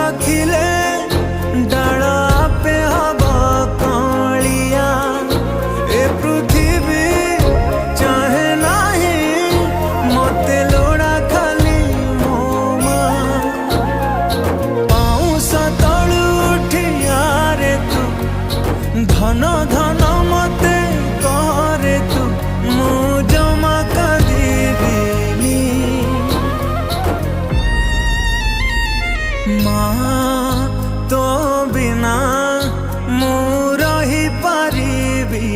रखिले डाल पे हवा कालिया ए पृथ्वी चाहे नहीं मते लोड़ा खाली मोमा पाऊस तलु उठिया रे तू धन धन मते करे तू मु जमा करिबिनी माँ तो बिना मु रही पारिबी।